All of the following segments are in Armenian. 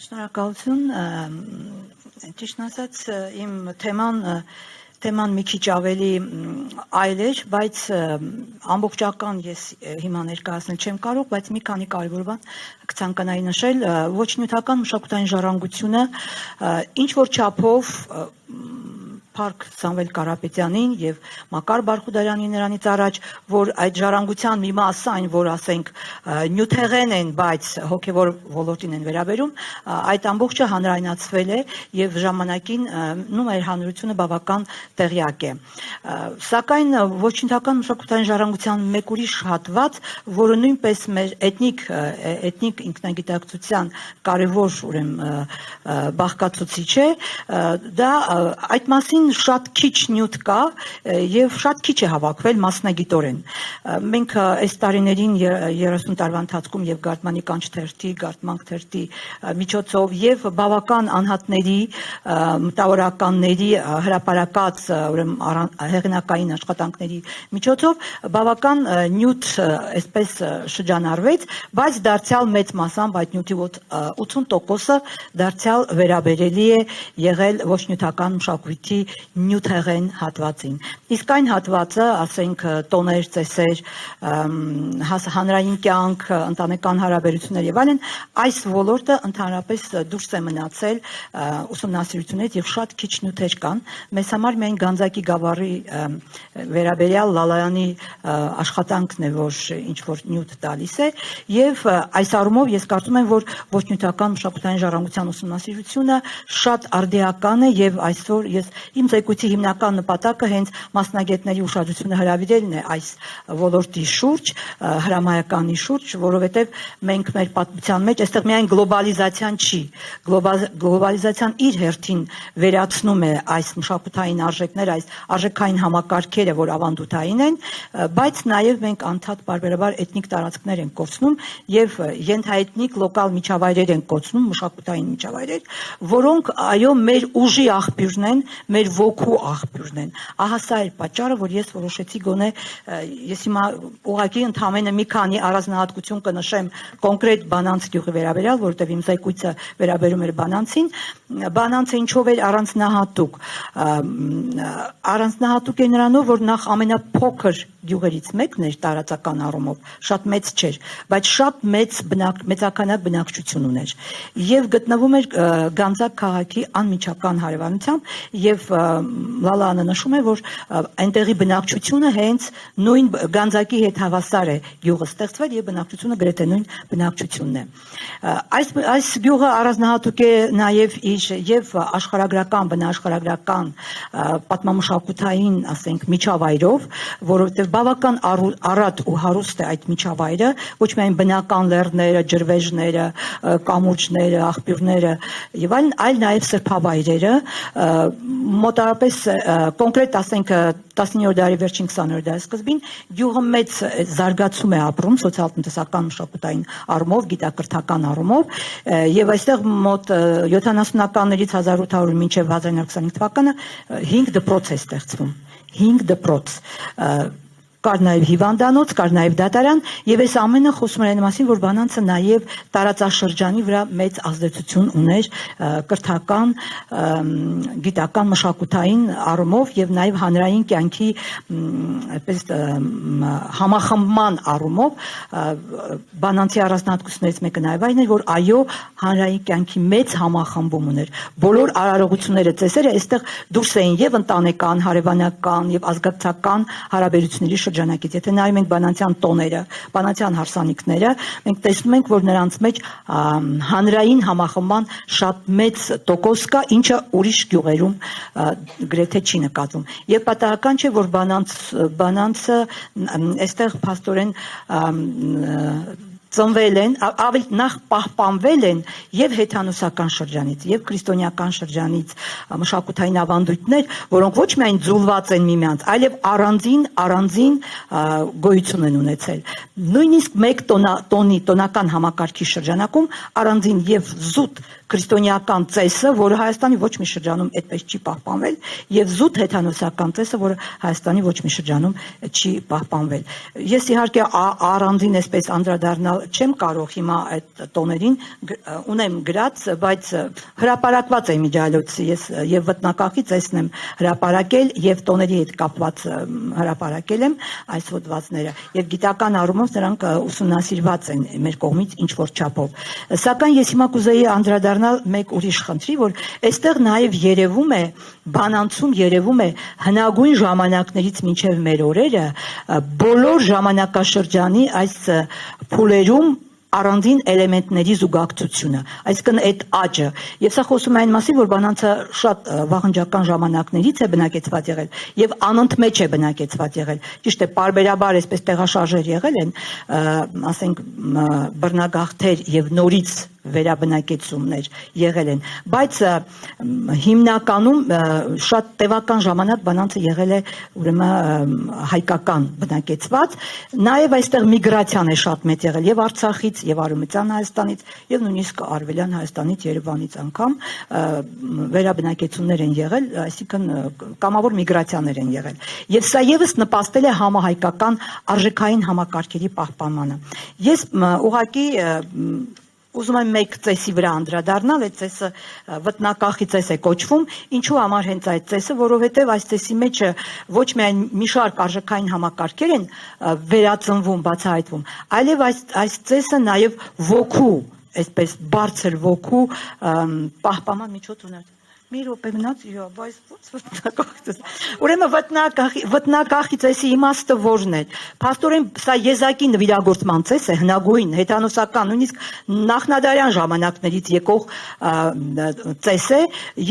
Շնորհակալություն, ճիշտ ասած իմ թեման մի քիչ ավելի այլ էր, բայց ամբողջական ես հիմա ներկայացնել չեմ կարող, բայց մի քանի կարևոր բան կցանկանայի նշել, ոչ նյութական մշակութային ժառանգությունը ինչ որ չափով Փարք Սամվել Կարապետյանին եւ Մակար Բարխուդարյանին նրանից առաջ, որ այդ ժառանգության մի մասը այն, որ ասենք նյութեղեն են, բայց հոգեվոր ոլորտին են վերաբերում, այդ ամբողջը հանրայնացվել է եւ ժամանակին մեր հանրությունը բավական տեղյակ է։ Սակայն ոչ նյութական մշակութային ժառանգության մեկ ուրիշ հատված, որը նույնպես մեր էթնիկ ինքնագիտակցության կարևոր բաղկացուցիչ է, դա այդ մասին շատ քիչ նյութ կա եւ շատ քիչ է հավաքվել մասնագիտորեն։ Մենք այս տարիներին 30 տարվա ընթացքում եւ Գարդմանի կանչ թերթի, Գարդմանք թերթի միջոցով եւ բավական անհատների, մտավորականների հրապարակած հեղինակային աշխատանքների միջոցով բավական նյութ այսպես շրջանառվեց, բայց դարձյալ մեծ մասամբ այդ նյութի 80%-ը դարձյալ վերաբերելի է եղել ոչ նյութական մշակույթի նյութեղեն հատվածին։ Իսկ այն հատվածը, ասենք տոներ, ծեսեր, հանրային կյանք, ընտանեկան հարաբերություններ եւ այլն, այս ոլորտը ընդհանրապես դուրս է մնացել ուսումնասիրությունից եւ շատ քիչ նյութեր կան։ Մեզ համար միայն Գանձակի գավառի վերաբերյալ Լալայանի աշխատանքն է, որ ինչ որ նյութ տալիս է եւ այս առումով ես կարծում եմ, որ ոչ նյութական մշակութային ժառանգության ուսումնասիրությունը շատ արդիական է եւ այսօր ես իմ զեկույցի հիմնական նպատակը հենց մասնագետների ուշադրությունը հրավիրելն է այս ոլորտի շուրջ, հրամայականի շուրջ, որովհետև մենք մեր պատմության մեջ այստեղ միայն գլոբալիզացիան չի, գլոբալիզացիան իր հերթին վերացնում է այս մշակութային արժեքները, այս արժեքային համակարգերը, որ ավանդութային են, բայց նաև մենք անդադ բարբերաբար էթնիկ տարածքներ են կորցնում եւ ենթաէթնիկ լոկալ միջավայրեր են կորցնում, մշակութային միջավայրեր, որոնք այո մեր ուժի աղբյուրն են, մեր ոգու աղբյուրն են։ Ահա սա էր պատճառը, որ ես որոշեցի գոնե ես հիմա ուղղակի ընդհանրապես մի քանի առանձնահատկություն կնշեմ կոնկրետ Բանանց գյուղի վերաբերյալ, որովհետև իմ զեկույցը վերաբերում էր Բանանցին։ Բանանցը ինչով էր առանձնահատուկ։ Առանձնահատուկ է նրանով, որ նախ ամենափոքր գյուղերից մեկն էր տարածական առումով, շատ մեծ չէր, բայց շատ մեծականակ բնակչություն ուներ եւ գտնվում էր Գանձակ քաղաքի անմիջական հարևանությամբ եւ Լալանը նշում է, որ այնտեղի բնակչությունը հենց նույն Գանձակի հետ հավասար է գյուղը ստեղծվել եւ բնակչությունը գրեթե նույն բնակչությունն է։ Այս գյուղը առանձնահատուկ է նաեւ իր եւ աշխարհագրական, բնաաշխարհագրական պատմամշակութային, ասենք, միջավայրով, որովհետեւ բավական առատ ու հարուստ է այդ միջավայրը, ոչ միայն բնական լեռները, ջրվեժները, կամուրջները, աղբյուրները եւ այլն, այլ նաեւ սրբավայրերը, մոտավորապես կոնկրետ ասենք 19-րդ դարի վերջին 20-րդ դարի սկզբին գյուղը մեծ զարգացում է ապրում սոցիալ-տնտեսական մշակութային առումով, գիտակրթական առումով եւ այստեղ մոտ 70-ականներից 1800 մինչեւ 1925 թվականը 5 դպրոց է ստեղծվում, 5 դպրոց կար նաև հիվանդանոց, կար նաև դատարան, եւ այս ամենը խոսում էր այն մասին, որ Բանանցը նաև տարածաշրջանի վրա մեծ ազդեցություն ուներ կրթական, գիտական, մշակութային առումով եւ նաև հանրային կյանքի այդպես համախմբման առումով Բանանցի առանձնահատկություններից մեկը նաև այն էր, որ այո, հանրային կյանքի մեծ համախմբում ուներ։ Բոլոր արարողությունները, ծեսերը այստեղ դուրս էին եւ ընտանեկան, հարևանական եւ ազգակցական հարաբերությունների շրջանակից։ Եթե նայում ենք Բանանցյան տոները, Բանանցյան հարսանիքները, մենք տեսնում ենք, որ նրանց մեջ հանրային համախմբման շատ մեծ տոկոս կա, ինչը ուրիշ գյուղերում գրեթե չի նկատվում։ Եվ պատահական չէ, որ Բանանցը այստեղ փաստորեն ծնվել են, ավելի նախ պահպանվել են եւ հեթանոսական շրջանից, եւ քրիստոնեական շրջանից մշակութային ավանդույթներ, որոնք ոչ միայն ձուլված են միմյանց, այլև առանձին գոյություն են ունեցել։ Նույնիսկ մեկ տոնական համակարգի շրջանակում առանձին եւ զուտ քրիստոնեական ծեսը, որը Հայաստանի ոչ մի շրջանում այդպես չի պահպանվել, եւ զուտ հեթանոսական ծեսը, որը Հայաստանի ոչ մի շրջանում չի պահպանվել։ Ես իհարկե առանձին այսպես անդրադառնալ չեմ կարող հիմա այդ տոներին ունեմ գրած, բայց հրապարակված է միջալոցի, ես եւ վտնակախի ծեսն եմ հրապարակել եւ տոների հետ կապված հրապարակել եմ այս հոդվածները եւ գիտական առումով նրանք ուսումնասիրված են մեր կողմից ինչ որ չափով։ Սակայն ես հիմա կուզեի անդրադառնալ մեկ ուրիշ խնդրի, որ այստեղ նաեւ երևում է բանանցում երևում է հնագույն ժամանակներից մինչև մեր օրերը բոլոր ժամանակաշրջանի այս փուլերում առանձին էլեմենտների զուգակցությունը, այսինքն այդ աճը, եւ սա խոսում է այն մասին, որ բանանցը շատ վաղնջական ժամանակներից է բնակեցված եղել եւ անընդմեջ է բնակեցված եղել։ Ճիշտ է, պարբերաբար այսպես տեղաշարժեր եղել են, ասենք բռնագաղթեր եւ նորից վերաբնակեցումներ եղել են, բայց հիմնականում շատ տևական ժամանակ բանանցը եղել է ուրեմն հայկական բնակեցված, նաև այստեղ միգրացիան է շատ մեծ եղել եւ Արցախից եւ Արևմտյան Հայաստանից եւ նույնիսկ Արևելյան Հայաստանից Երևանից անգամ վերաբնակեցումներ են եղել, այսինքն կամավոր միգրացիաներ են եղել եւ սա եւս նպաստել է համահայկական արժեքային համակարգերի պահպանմանը։ Ես ուղղակի ուզում եմ մեկ ծեսի վրա անդրադառնալ, այդ ծեսը վտնակախի ծես է կոչվում, ինչու համար հենց այդ ծեսը, որովհետև այս ծեսի մեջ ոչ միայն մի շարք արժեքային համակարգեր են վերածնվում, բացահայտվում, այլև այս ծեսը նաև ոգու, այսպես բարձր ոգու պահպանման միջոց ուներ։ Մի րոպե մնաց, բայց ո՞նց վտնակախից։ Ուրեմն վտնակախի ծեսի իմաստը որն է։ Փաստորեն սա եզակի նվիրագործման ծես է, հնագույն, հեթանոսական, նույնիսկ նախնադարյան ժամանակներից եկող ծես է,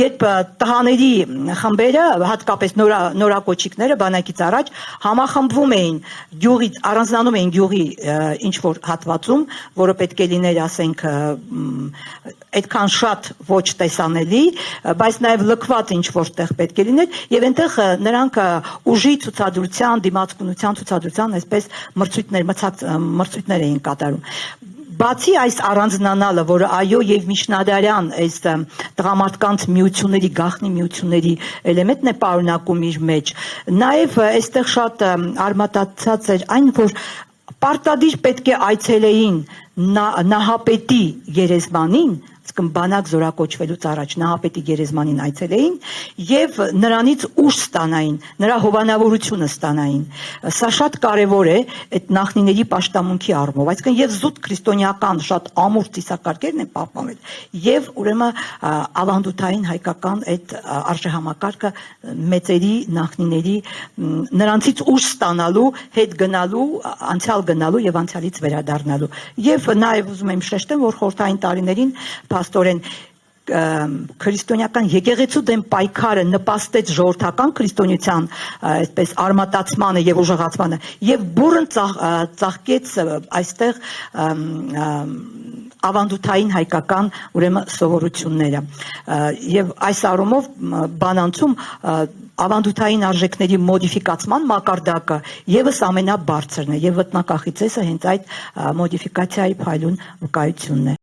երբ տղաների խմբերը, հատկապես նորակոչիկները բանակից առաջ համախմբվում էին գյուղից, առանձնանում էին գյուղի ինչ որ հատվածում, որը պետք է լիներ, ասենք, այդքան շատ ոչ տեսանելի, բայց նաև լքված ինչ որտեղ պետք է լիներ եւ այնտեղ նրանք ուժի ցուցադրության, դիմացկունության ցուցադրության այսպես մրցույթներ էին կատարում։ Բացի այս առանձնանալը, որը այո եւ միջնադարյան այս տղամարդկանց միությունների, գաղտնի միությունների էլեմենտն է պարունակում իր մեջ, նաեւ այստեղ շատ արմատացած էր այն, որ պարտադիր պետք է այցելեին նահապետի գերեզմանին, բանակ զորակոչվելուց առաջ նահապետի գերեզմանին այցելեին եւ նրանից ուժ ստանային, նրա հովանավորությունը ստանային։ Սա շատ կարեւոր է այդ նախնիների պաշտամունքի առումով, այսինքն եւ զուտ քրիստոնեական շատ ամուր ծիսակարգերն են պահպանվել եւ ուրեմն ավանդութային հայկական այդ արժեհամակարգը մեծերի նախնիների նրանցից ուժ ստանալու, հետ գնալու, անցյալ գնալու եւ անցյալից վերադառնալու։ Եվ նաեւ ուզում եմ շեշտել, որ խորհրդային տարիներին փաստորեն քրիստոնեական եկեղեցու դեմ պայքարը նպաստեց ժողովրդական քրիստոնեության այսպես արմատացմանը եւ ուժեղացմանը եւ բուրըն ծաղկեց այստեղ ավանդութային հայկական ուրեմն սովորությունները եւ այս առումով բանանցում ավանդութային արժեքների մոդիֆիկացման մակարդակը եւս ամենաբարձրն է եւ վտնակախի ծեսը հենց այդ մոդիֆիկացիայի փայլուն վկայությունն է։